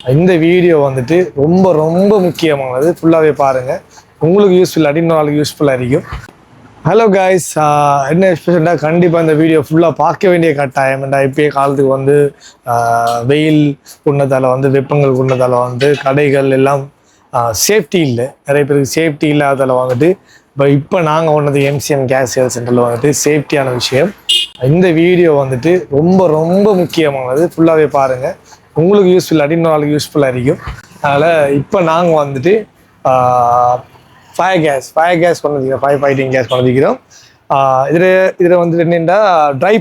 இந்த வீடியோ வந்துட்டு ரொம்ப ரொம்ப முக்கியமானது. ஃபுல்லாகவே பாருங்கள், உங்களுக்கு யூஸ்ஃபுல் இல்லாட்டி இன்னொரு யூஸ்ஃபுல்லாக இருக்கும். ஹலோ காய்ஸ், என்ன ஸ்பெஷல்னா கண்டிப்பாக இந்த வீடியோ ஃபுல்லாக பார்க்க வேண்டிய கட்டாயம். இப்போயே காலத்துக்கு வந்து வெயில் குன்னதால் வந்து வெப்பங்கள் குன்னதால் வந்து கடைகள் எல்லாம் சேஃப்டி இல்லை. நிறைய பேருக்கு சேஃப்டி இல்லாதால் வந்துட்டு இப்போ நாங்கள் ஒன்றது எம்சிஎம் கேஸ் சேல்ஸ் சென்டரில் வந்துட்டு சேஃப்டியான விஷயம். இந்த வீடியோ வந்துட்டு ரொம்ப ரொம்ப முக்கியமானது. ஃபுல்லாகவே பாருங்கள், உங்களுக்கு யூஸ்ஃபுல் இல்லாட்டி இன்னொரு யூஸ்ஃபுல்லாக இருக்கும். அதனால் இப்போ நாங்கள் வந்துட்டு ஃபயர் கேஸ் கொண்டு ஃபயர் ஃபைட்டிங் கேஸ் கொண்டு வந்துக்கிறோம். இதில் வந்துட்டு என்னென்னா ட்ரை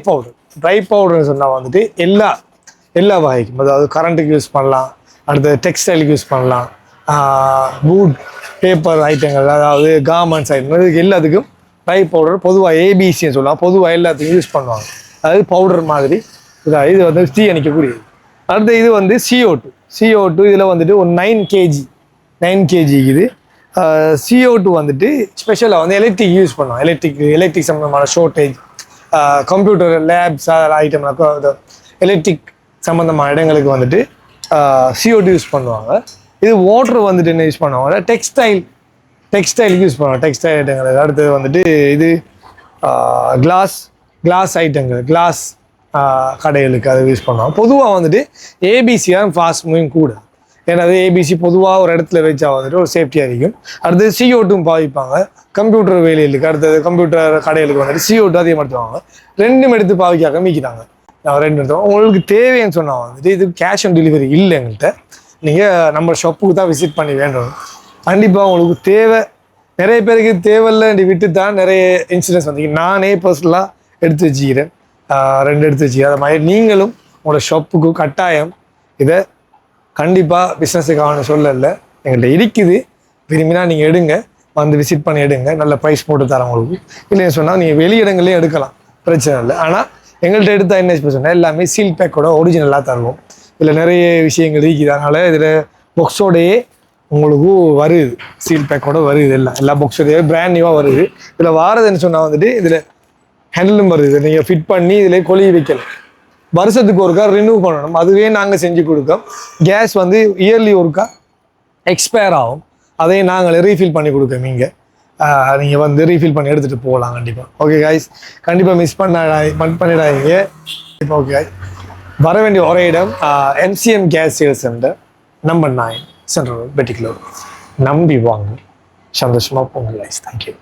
பவுடர்னு சொன்னால் வந்துட்டு எல்லா வகைக்கும், அதாவது கரண்ட்டுக்கு யூஸ் பண்ணலாம், அடுத்து டெக்ஸ்டைலுக்கு யூஸ் பண்ணலாம், வுட் பேப்பர் ஐட்டங்கள், அதாவது கார்மெண்ட்ஸ் ஐட்டங்கள், இதுக்கு எல்லாத்துக்கும் ட்ரை பவுடர் பொதுவாக ஏபிசின்னு சொல்லலாம், பொதுவாக எல்லாத்துக்கும் யூஸ் பண்ணுவாங்க. அதாவது பவுடர் மாதிரி இது வந்து தீ அணிக்கக்கூடியது. அடுத்து இது வந்து CO2 இதில் வந்துட்டு ஒரு 9 kg இது. CO2 வந்துட்டு ஸ்பெஷலாக வந்து எலக்ட்ரிக் யூஸ் பண்ணுவோம். எலக்ட்ரிக் சம்மந்தமான shortage, computer labs item, electric சம்மந்தமான இடங்களுக்கு வந்துட்டு CO2 யூஸ் பண்ணுவாங்க. இது வாட்டர் வந்துட்டு என்ன யூஸ் பண்ணுவாங்க, டெக்ஸ்டைலுக்கு யூஸ் பண்ணுவாங்க, டெக்ஸ்டைல் ஐட்டங்களுக்கு. அடுத்தது வந்துட்டு இது கிளாஸ் ஐட்டங்கள், கிளாஸ் கடைகளுக்கு அதை யூஸ் பண்ணுவாங்க. பொதுவாக வந்துட்டு ஏபிசி தான் ஃபாஸ்ட் மூவிங் கூட. ஏன்னா அது ஏபிசி பொதுவாக ஒரு இடத்துல வச்சா வந்துட்டு ஒரு சேஃப்டியாக இருக்கும். அடுத்தது CO2 பாவிப்பாங்க கம்ப்யூட்டர் வேலைகளுக்கு. அடுத்தது கம்ப்யூட்டர் கடைகளுக்கு வந்துட்டு CO2 அதிகப்படுத்துவாங்க. ரெண்டும் எடுத்து பாவிக்காக மீக்கிறாங்க. ரெண்டு எடுத்தோம். உங்களுக்கு தேவைன்னு சொன்னால் வந்துட்டு இது கேஷ் ஆன் டெலிவரி இல்லை எங்கள்கிட்ட. நீங்கள் நம்ம ஷாப்புக்கு தான் விசிட் பண்ணி வேண்டும். கண்டிப்பாக உங்களுக்கு தேவை. நிறைய பேருக்கு தேவையில்லை விட்டு தான் நிறைய இன்சூரன்ஸ் வந்து நானே பர்சனலாக எடுத்து வச்சுக்கிறேன், 2 எடுத்து வச்சுக்கிறேன். அது மாதிரி நீங்களும் உங்களோட ஷாப்புக்கு கட்டாயம் இதை கண்டிப்பாக பிஸ்னஸுக்கான சொல்லலை, எங்கள்கிட்ட இருக்குது. விரும்பினா நீங்கள் எடுங்க, வந்து விசிட் பண்ணி எடுங்க. நல்ல ப்ரைஸ் போட்டு தரேன் உங்களுக்கு. இல்லைன்னு சொன்னால் நீங்கள் வெளி இடங்கள்லேயும் எடுக்கலாம், பிரச்சனை இல்லை. ஆனால் எங்கள்கிட்ட எடுத்தால் என்ன ஸ்பெஷல், எல்லாமே சீல் பேக்கோட ஒரிஜினலாக தருவோம். இதில் நிறைய விஷயங்கள் இருக்குது. அதனால் இதில் பாக்ஸோடையே உங்களுக்கு வருது, சீல் பேக்கோட வருது. எல்லா பாக்ஸோடையே பிராண்ட் நியூவாக வருது. இதில் வாரதுன்னு சொன்னால் வந்துட்டு இதில் ஹேண்டிலும் வருது. நீங்கள் ஃபிட் பண்ணி இதில் கொலி வைக்கலாம். வருஷத்துக்கு ஒருக்கா ரினியூவ் பண்ணணும், அதுவே நாங்கள் செஞ்சு கொடுக்கோம். கேஸ் வந்து இயர்லி ஒருக்கா எக்ஸ்பயர் ஆகும், அதையும் நாங்கள் ரீஃபில் பண்ணி கொடுக்கோம். நீங்கள் வந்து ரீஃபில் பண்ணி எடுத்துகிட்டு போகலாம் கண்டிப்பாக. ஓகே காய்ஸ், கண்டிப்பாக மிஸ் பண்ணிடாதீங்க. இப்போ ஓகே, வர வேண்டிய ஒரே இடம் MCM gas sales centre, number 9 central பெட்டிக்குலர். நம்பி வாங்க, சந்தோஷமாக போங்க காய்ஸ். தேங்க்யூ.